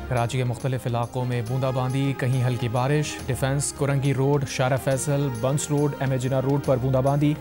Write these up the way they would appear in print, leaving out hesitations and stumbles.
कराची के मुख्तलिफ इलाकों में बूंदाबांदी, कहीं हल्की बारिश। डिफेंस, कुरंगी रोड, शारा फैसल, बंस रोड, एमेजिना रोड पर बूंदाबांदी।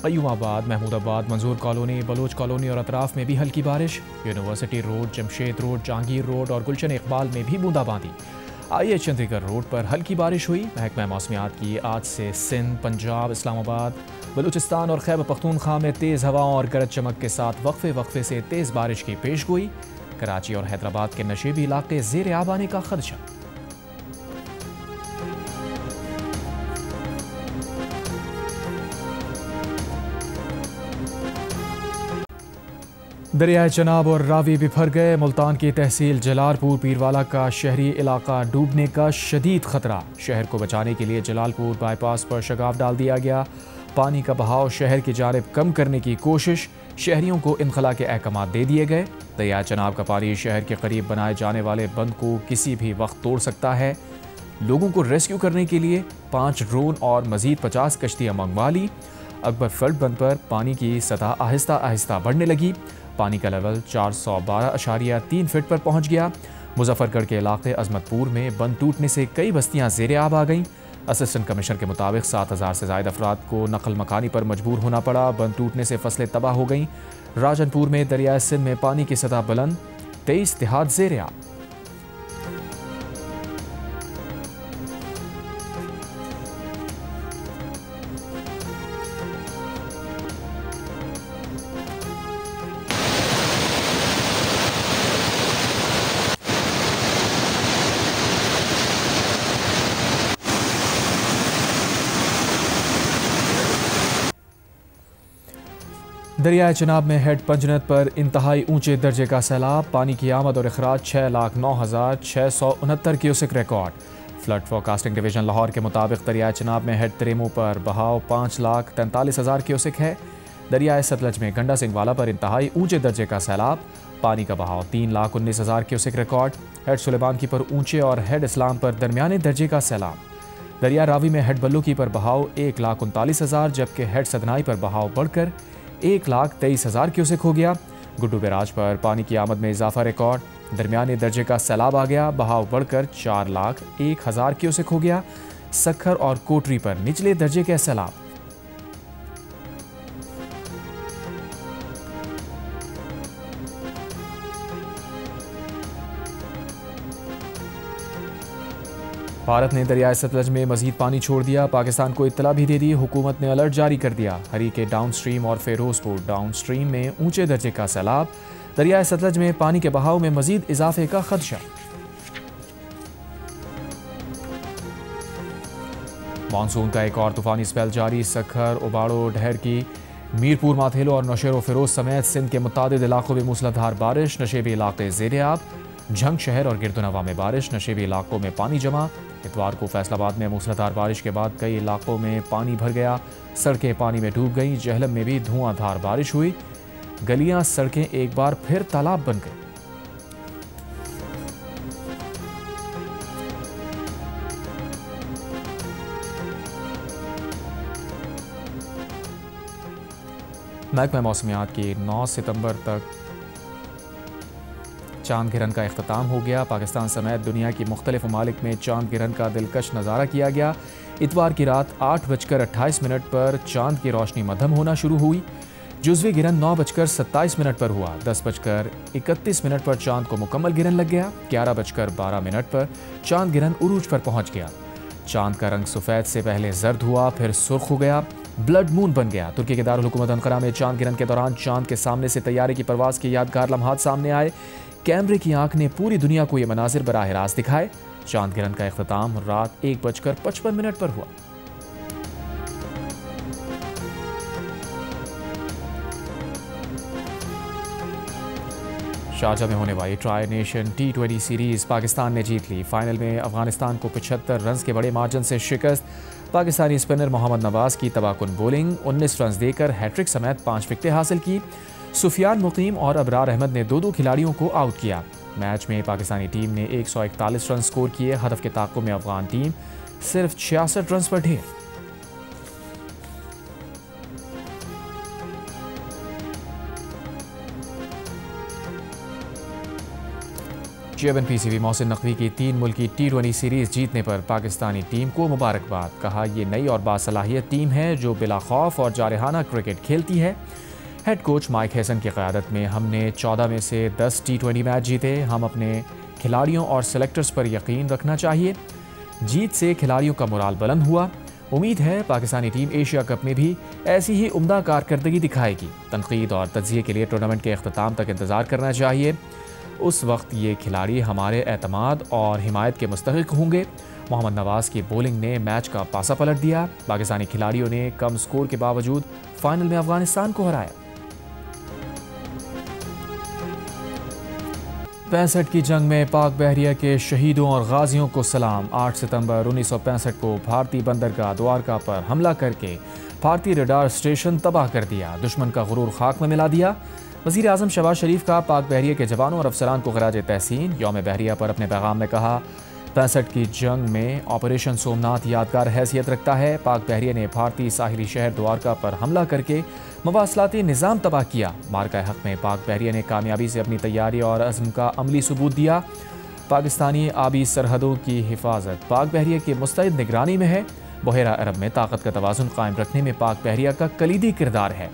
क़य्यूमाबाद, महमूदाबाद, मंजूर कॉलोनी, बलोच कॉलोनी और अतराफ में भी हल्की बारिश। University road, Jamshed road, Jahangir road और गुलशन इकबाल में भी बूंदाबांदी। IH चंडीगढ़ रोड पर हल्की बारिश हुई। महकमा मौसमियात की आज से सिंध, पंजाब, इस्लामाबाद, बलूचिस्तान और खैबर पख्तूनख्वा में तेज़ हवाओं और गरज चमक के साथ वक्फे वक्फे से तेज़ बारिश की पेशगोई। कराची और हैदराबाद के नशेबी इलाके ज़ेर आब आने का खदशा। दरियाए चनाब और रावी बिफर गए। मुल्तान की तहसील जलालपुर पीरवाला का शहरी इलाका डूबने का शदीद खतरा। शहर को बचाने के लिए जलालपुर बाईपास पर शगाफ डाल दिया गया। पानी का बहाव शहर की जानिब कम करने की कोशिश। शहरियों को इनखला के अहकाम दे दिए गए। दरियाए चनाब का पानी शहर के करीब बनाए जाने वाले बंद को किसी भी वक्त तोड़ सकता है। लोगों को रेस्क्यू करने के लिए 5 ड्रोन और मजीद 50 कश्तियाँ मंगवा ली। अकबर फ्लड बंद पर पानी की सतह आहिस्ता आहिस्ता बढ़ने लगी। पानी का लेवल 412.3 फीट पर पहुंच गया। मुजफ्फरगढ़ के इलाके अजमतपुर में बंद टूटने से कई बस्तियां ज़ेर आब आ गईं। असिस्टेंट कमिश्नर के मुताबिक 7000 से ज़ायद अफराद को नकल मकानी पर मजबूर होना पड़ा। बंद टूटने से फसलें तबाह हो गईं। राजनपुर में दरियाए सिंध में पानी की सतह बुलंद, 23 देहात ज़ेर आब। दरियाए चनाब में हेड पंजनत पर इंतहाई ऊंचे दर्जे का सैलाब। पानी की आमद और अखराज 6,09,669 cusec record. Flood forecasting division Lahore के मुताबिक दरियाए चनाब में हेड त्रेमू पर बहाव 5,43,000 क्यूसेक है। दरियाए सतलज में गंडा सिंह वाला पर इंतहाई ऊंचे दर्जे का सैलाब। पानी का बहाव 3,19,000 क्यूसेक रिकॉर्ड। हेड सुलेमान की पर ऊंचे और हेड इस्लाम पर दरमियाने दर्जे का सैलाब। दरिया रावी में हेड बल्लू की पर बहाव 1,39,000, जबकि हेड सदनाई पर बहाव बढ़कर 1,23,000 क्यूसेक हो गया। गुड्डू बैराज पर पानी की आमद में इजाफा रिकॉर्ड। दरमियाने दर्जे का सैलाब आ गया। बहाव बढ़कर 4,01,000 क्यूसेक हो गया। सक्खर और कोटरी पर निचले दर्जे के सैलाब। भारत ने दरियाए सतलज में मजीद पानी छोड़ दिया। पाकिस्तान को इत्तला भी दे दी। हुकूमत ने अलर्ट जारी कर दिया। हरी के डाउन स्ट्रीम और फेरोजपुर डाउन स्ट्रीम में ऊंचे दर्जे का सैलाब। दरियाए सतलज में पानी के बहाव में मजीद इजाफे का खदशा। मानसून का एक और तूफानी स्पेल जारी। सक्खर, उबाड़ो, ढहर की, मीरपुर, माथेलो और नौशेरो फिरोज समेत सिंध के मुतादिद इलाकों में मूसलाधार बारिश। नशेबी इलाके ज़ेर आब। झंग शहर और गिरदुनवा में बारिश। नशेबी इलाकों में पानी जमा। इतवार को फैसलाबाद में मूसलाधार बारिश के बाद कई इलाकों में पानी भर गया। सड़कें पानी में डूब गईं। जहलम में भी धुआंधार बारिश हुई। गलियां, सड़कें एक बार फिर तालाब बन गई। महकमा मौसमियात की 9 सितंबर तक चांद गिरहन का इख्तिताम हो गया। पाकिस्तान समेत दुनिया की मुख्तलिफ ममालिक में चांद गिरहन का दिलकश नज़ारा किया गया। इतवार की रात 8:28 पर चांद की रोशनी मध्यम होना शुरू हुई। जुज़वी गिरहन 9:27 पर हुआ। 10:31 पर चांद को मुकम्मल गिरहन लग गया। 11:12 पर चांद गिरहन उरूज पर पहुंच गया। चांद का रंग सफ़ेद से पहले जर्द हुआ, फिर सुर्ख हो गया, ब्लड मून बन गया। तुर्की के दारुल हुकूमत अंकारा में चांद गिरहन के दौरान चांद के सामने से तैयारे की परवाज़ के यादगार लम्हात सामने आए। कैमरे की आंख ने पूरी दुनिया को ये मनाजिर बराह रास्त दिखाए। चांद गिरहन का इख्तिताम रात 1:55 पर हुआ। शारजा में होने वाली tri nation T20 series Pakistan ने जीत ली। फाइनल में अफगानिस्तान को 75 रन के बड़े मार्जिन से शिकस्त। पाकिस्तानी स्पिनर मोहम्मद नवाज की तबाहकुन बॉलिंग, 19 रन देकर हैट्रिक समेत 5 विकेटें हासिल की। सुफियान मुकीम और अबरार अहमद ने 2-2 खिलाड़ियों को आउट किया। मैच में पाकिस्तानी टीम ने 141 रन स्कोर किए। हदफ के ताक़ुब में अफगान टीम सिर्फ 66 रन पर ढेर। चेयरमैन पीसीबी मोहसिन नकवी की 3 मुल्की T20 सीरीज जीतने पर पाकिस्तानी टीम को मुबारकबाद। कहा, ये नई और बासलाहियत टीम है जो बिला खौफ और जारहाना क्रिकेट खेलती है। हेड कोच माइक हैसन की क़यादत में हमने 14 में से 10 T20 मैच जीते। हम अपने खिलाड़ियों और सेलेक्टर्स पर यकीन रखना चाहिए। जीत से खिलाड़ियों का मोराल बुलंद हुआ। उम्मीद है पाकिस्तानी टीम एशिया कप में भी ऐसी ही उम्दा कारकर्दगी दिखाएगी। तनकीद और तज्जिए के लिए टूर्नामेंट के अख्ताम तक इंतज़ार करना चाहिए। उस वक्त ये खिलाड़ी हमारे एतमाद और हिमायत के मुस्तहिक होंगे। मोहम्मद नवाज की बॉलिंग ने मैच का पासा पलट दिया। पाकिस्तानी खिलाड़ियों ने कम स्कोर के बावजूद फाइनल में अफगानिस्तान को हराया। 65 की जंग में पाक बहरिया के शहीदों और गाजियों को सलाम। 8 सितंबर 1965 को भारतीय बंदरगाह द्वारका पर हमला करके भारतीय रडार स्टेशन तबाह कर दिया। दुश्मन का गुरूर खाक में मिला दिया। वज़ीर आज़म शहबाज शरीफ का पाक बहरिया के जवानों और अफसरान को खराज तहसीन। यौम बहरिया पर अपने पैगाम में कहा, 65 की जंग में ऑपरेशन सोमनाथ यादगार हैसियत रखता है। पाक बहरिया ने भारतीय साहिली शहर द्वारका पर हमला करके मवासलाती निज़ाम तबाह किया। मार्का हक में पाक बहरिया ने कामयाबी से अपनी तैयारी और अज़्म का अमली सबूत दिया। पाकिस्तानी आबी सरहदों की हिफाजत पाक बहरिया की मुस्तैद निगरानी में है। बहेरा अरब में ताकत का तवाज़ुन कायम रखने में पाक बहरिया का कलीदी किरदार है।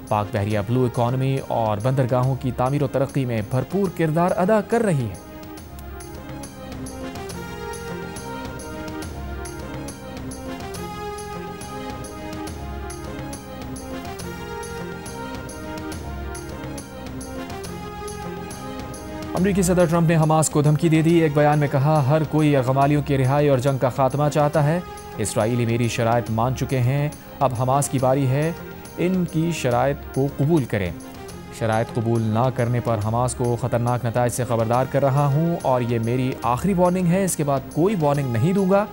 पाक बहरिया ब्लू इकॉनमी और बंदरगाहों की तामीर और तरक्की में भरपूर किरदार अदा कर रही है। अमरीकी सदर ट्रंप ने हमास को धमकी दे दी। एक बयान में कहा, हर कोई अगवालियों की रिहाई और जंग का खात्मा चाहता है। इसराइली मेरी शराइत मान चुके हैं, अब हमास की बारी है इनकी शराइत को कबूल करें। शराइत कबूल ना करने पर हमास को ख़तरनाक नताइज से ख़बरदार कर रहा हूँ और ये मेरी आखिरी वार्निंग है। इसके बाद कोई वार्निंग नहीं दूंगा।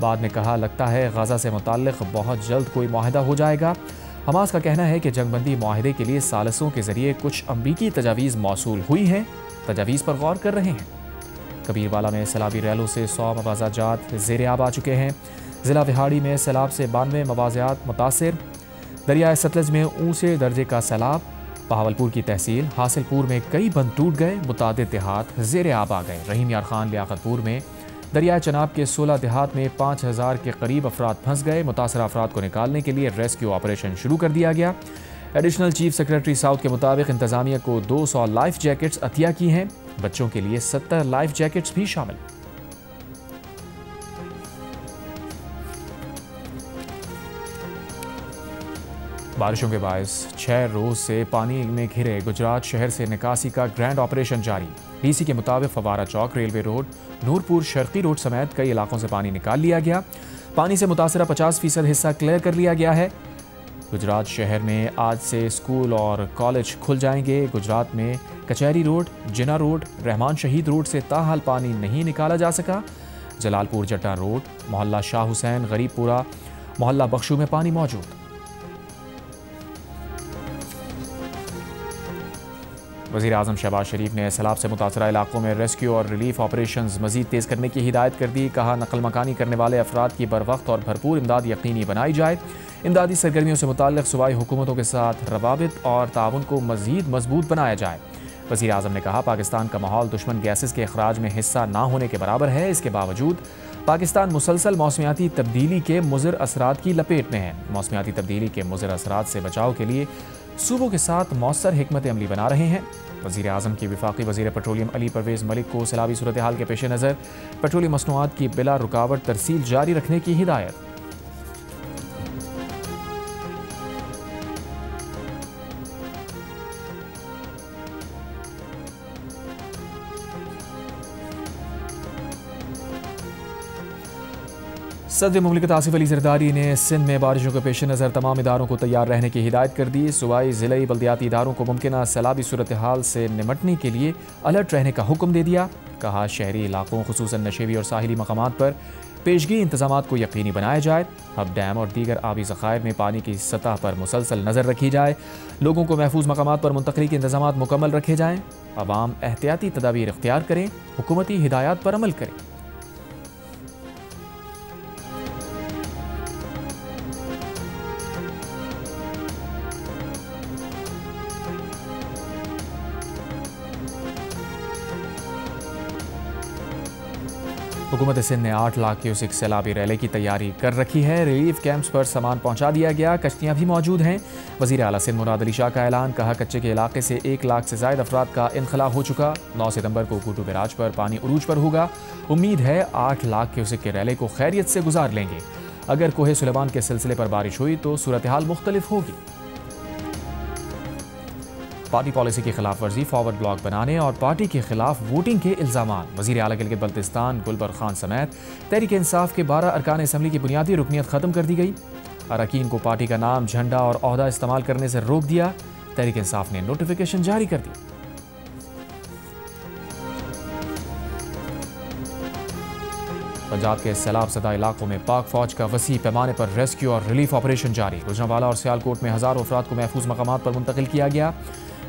बाद में कहा, लगता है गज़ा से मुताल्लिक़ बहुत जल्द कोई मुआहदा हो जाएगा। हमास का कहना है कि जंगबंदी मुआहदे के लिए सालसों के ज़रिए कुछ अमरीकी तजावीज़ मौसूल हुई हैं। तजावीज़ पर गौर कर रहे हैं। कबीरवाला में सैलाबी रैलों से 100 मवाज़ात ज़ेर आब आ चुके हैं। ज़िला विहाड़ी में सैलाब से 92 मवाज़ात मुतासिर। दरियाए सतलज में ऊंचे दर्जे का सैलाब। बहावलपुर की तहसील हासिलपुर में कई बंद टूट गए। मुतादिद देहात ज़ेर आब आ गए। रहीम यार खान लियाकतपुर में दरियाए चनाब के 16 देहात में 5000 के करीब अफराद फंस गए। मुतासर अफराद को निकालने के लिए रेस्क्यू ऑपरेशन शुरू कर दिया गया। एडिशनल चीफ सेक्रेटरी साउथ के मुताबिक इंतजामिया को 200 लाइफ जैकेट्स अतिया की हैं। बच्चों के लिए 70 लाइफ जैकेट्स भी शामिल। बारिशों के बायस 6 रोज से पानी में घिरे गुजरात शहर से निकासी का ग्रैंड ऑपरेशन जारी। डीसी के मुताबिक Fawara Chowk, railway road, Noorpur Sharqi road समेत कई इलाकों से पानी निकाल लिया गया। पानी से मुतासरा 50% हिस्सा क्लियर कर लिया गया है। गुजरात शहर में आज से स्कूल और कॉलेज खुल जाएंगे। गुजरात में कचहरी रोड, जिना रोड, रहमान शहीद रोड से ताहाल पानी नहीं निकाला जा सका। जलालपुर जट्टा रोड, मोहल्ला शाह हुसैन, गरीबपुरा, मोहल्ला बख्शू में पानी मौजूद। वज़ीर आज़म शहबाज शरीफ ने सैलाब से मुतासरा इलाकों में रेस्क्यू और रिलीफ ऑपरेशंस मज़ीद तेज़ करने की हिदायत कर दी। कहा, नकल मकानी करने वाले अफराद की बर वक्त और भरपूर इमदाद यकीनी बनाई जाए। इमदादी सरगर्मियों से मुताल्लिक़ सूबाई हुकूमतों के साथ रवाबित और ताउन को मज़ीद मजबूत बनाया जाए। वज़ीर आज़म ने कहा, पाकिस्तान का माहौल दुश्मन गैसेस के अखराज में हिस्सा ना होने के बराबर है। इसके बावजूद पाकिस्तान मुसलसल मौसमियाती तब्दीली के मुज़र असरात की लपेट में है। मौसमियाती तब्दीली के मुज़र असरात से बचाव के लिए सूबों के साथ मौसर हिकमत अमली बना रहे हैं। वज़ीर आज़म की वफाकी वज़ीर पेट्रोलियम अली परवेज़ मलिक को सैलाबी सूरत हाल के पेश नज़र पेट्रोलियम मसनूआत की बिला रुकावट तरसील जारी रखने की हिदायत। सदर मुमलिकत आसिफ अली ज़रदारी ने सिंध में बारिशों के पेश नज़र तमाम इदारों को तैयार रहने की हिदायत कर दी। सूबाई ज़िले बल्दियाती इदारों को मुमकिन सैलाबी सूरत हाल से निमटने के लिए अलर्ट रहने का हुक्म दे दिया। कहा, शहरी इलाकों खुसूसन नशेबी और साहिली मकामात पर पेशगी इंतजामात को यकीनी बनाया जाए। हब डैम और दीगर आबी ज़खायर में पानी की सतह पर मुसलसल नज़र रखी जाए। लोगों को महफूज मकामात पर मुंतकली के इंतजामात मुकम्मल रखे जाएँ। अवाम एहतियाती तदाबीर इख्तियार करें। हुकूमती हिदायत पर अमल करें। हुकूमत सिंध ने 8 लाख क्यूसेक सैलाबी रैली की तैयारी कर रखी है। रिलीफ कैंप्स पर सामान पहुंचा दिया गया, कश्तियां भी मौजूद हैं। वज़ीर आला सिंध मुराद अली शाह का ऐलान, कहा कच्चे के इलाके से 1 लाख से ज़ायद अफराद का इनखला हो चुका। 9 सितंबर को कूटू बैराज पर पानी उरूज पर होगा। उम्मीद है 8 लाख क्यूसेक के रैली को खैरियत से गुजार लेंगे। अगर कोहे सुलेमान के सिलसिले पर बारिश हुई तो सूरत हाल मुख्तलिफ होगी। पार्टी पॉलिसी की खिलाफ वर्जी, फॉरवर्ड ब्लॉक बनाने और पार्टी के खिलाफ वोटिंग के इल्जाम। वज़ीर आला गिलगित बल्तिस्तान गुलबर खान समेत तहरीक इंसाफ के 12 अरकान असम्बली की बुनियादी रुकनियत ख़त्म कर दी गई। अरकान को पार्टी का नाम, झंडा और ओहदा इस्तेमाल करने से रोक दिया। तहरीक इंसाफ ने नोटिफिकेशन जारी कर दी। पंजाब के सैलाब सदा इलाकों में पाक फौज का वसी पैमाने पर रेस्क्यू और रिलीफ ऑपरेशन जारी। गुजरांवाला और सियालकोट में हज़ारों अफराद को महफूज मकामात पर मुंतकिल किया गया।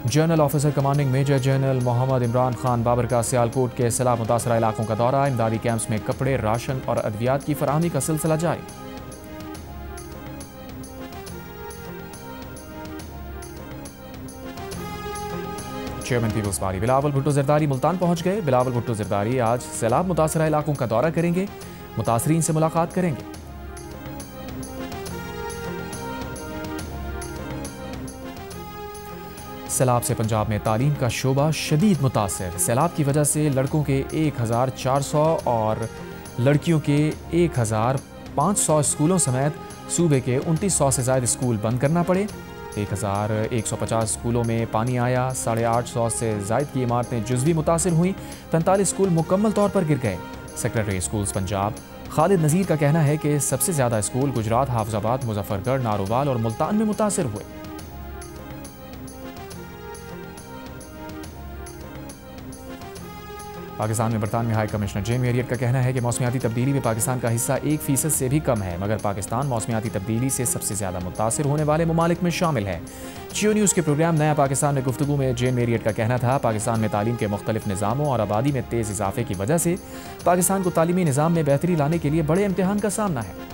General officer commanding major general Mohammad Imran Khan Babar का सियालकोट के सैलाब मुतासरा इलाकों का दौरा। इमदादी कैंप्स में कपड़े, राशन और अद्वियात की फराहमी का सिलसिला जारी। Chairman Peoples Party Bilawal Bhutto Zardari Multan पहुंच गए। बिलावल भुट्टो जरदारी आज सैलाब मुतासरा इलाकों का दौरा करेंगे, मुतासरीन से मुलाकात करेंगे। सैलाब से पंजाब में तालीम का शोबा शदीद मुतासर। सैलाब की वजह से लड़कों के 1400 और लड़कियों के 1500 स्कूलों समेत सूबे के 2900 से ज़ायद स्कूल बंद करना पड़े। 1150 स्कूलों में पानी आया। 850 से ज़ायद की इमारतें जुज़वी मुतासिर हुई। 45 स्कूल मुकम्मल तौर पर गिर गए। सेक्रेटरी स्कूल्स पंजाब खालिद नज़ीर का कहना है कि सबसे ज़्यादा स्कूल गुजरात, हाफिजाबाद, मुजफ्फरगढ़, नारोवाल और मुल्तान में मुतासिर हुए। पाकिस्तान में बरतानवी हाई कमिश्नर जेन मेरियट का कहना है कि मौसमियाती तब्दीली में पाकिस्तान का हिस्सा 1% से भी कम है, मगर पाकिस्तान मौसमियाती तब्दीली से सबसे ज़्यादा मुतासिर होने वाले ममालिक में शामिल है। जियो न्यूज़ के प्रोग्राम नया पाकिस्तान में गुफ्तगू में जेन मेरियट का कहना था, पाकिस्तान में तालीम के मुख्तलिफ निज़ामों और आबादी में तेज़ इजाफे की वजह से पाकिस्तान को तालीमी निज़ाम में बेहतरी लाने के लिए बड़े इम्तिहान का सामना है।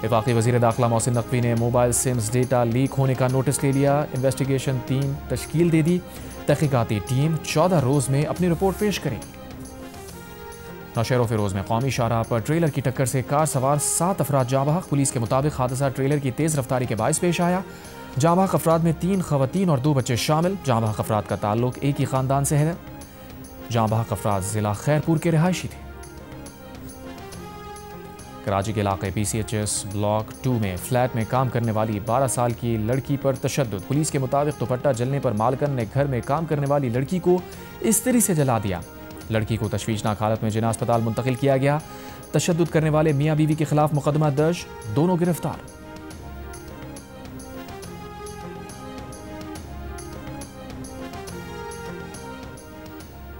वफाकी वज़ीर दाखिला मोहसिन नकवी ने मोबाइल सिम्स डेटा लीक होने का नोटिस ले लिया। इन्वेस्टिगेशन टीम तश्कील दे दी। तहकीकाती टीम 14 रोज़ में अपनी रिपोर्ट पेश करेगी। नौशहर फिरोज में कौमी शाहराह पर ट्रेलर की टक्कर से कार सवार 7 अफराद जाँ बहक। पुलिस के मुताबिक हादसा ट्रेलर की तेज़ रफ्तारी के बायस पेश आया। जाँ बहक अफराद में 3 ख़वातीन और 2 बच्चे शामिल। जाँ बहक अफराद का ताल्लुक एक ही ख़ानदान से है। जाँ बहक अफराद ज़िला खैरपुर के रिहायशी थे। कराची के इलाके PCHS ब्लॉक 2 में फ्लैट में काम करने वाली 12 साल की लड़की पर तशद्दुद। पुलिस के मुताबिक दुपट्टा जलने पर मालकन ने घर में काम करने वाली लड़की को इस्त्री से जला दिया। लड़की को तशवीशनाक हालत में जिना अस्पताल मुंतकिल किया गया। तशद्दुद करने वाले मियाँ बीवी के खिलाफ मुकदमा दर्ज, दोनों गिरफ्तार।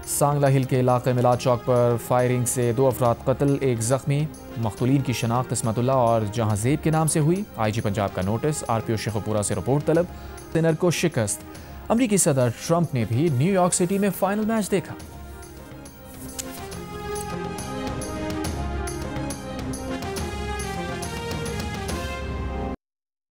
सांगला हिल के इलाके मिलाद चौक पर फायरिंग से 2 अफराद कत्ल, 1 जख्मी। मख्तूलीन की शनाख्त इस्मतुल्लाह और जहांजेब के नाम से हुई। IG पंजाब का नोटिस, RPO शेखपुरा से रिपोर्ट तलब। सिनर को शिकस्त। अमरीकी सदर ट्रंप ने भी न्यूयॉर्क सिटी में फाइनल मैच देखा।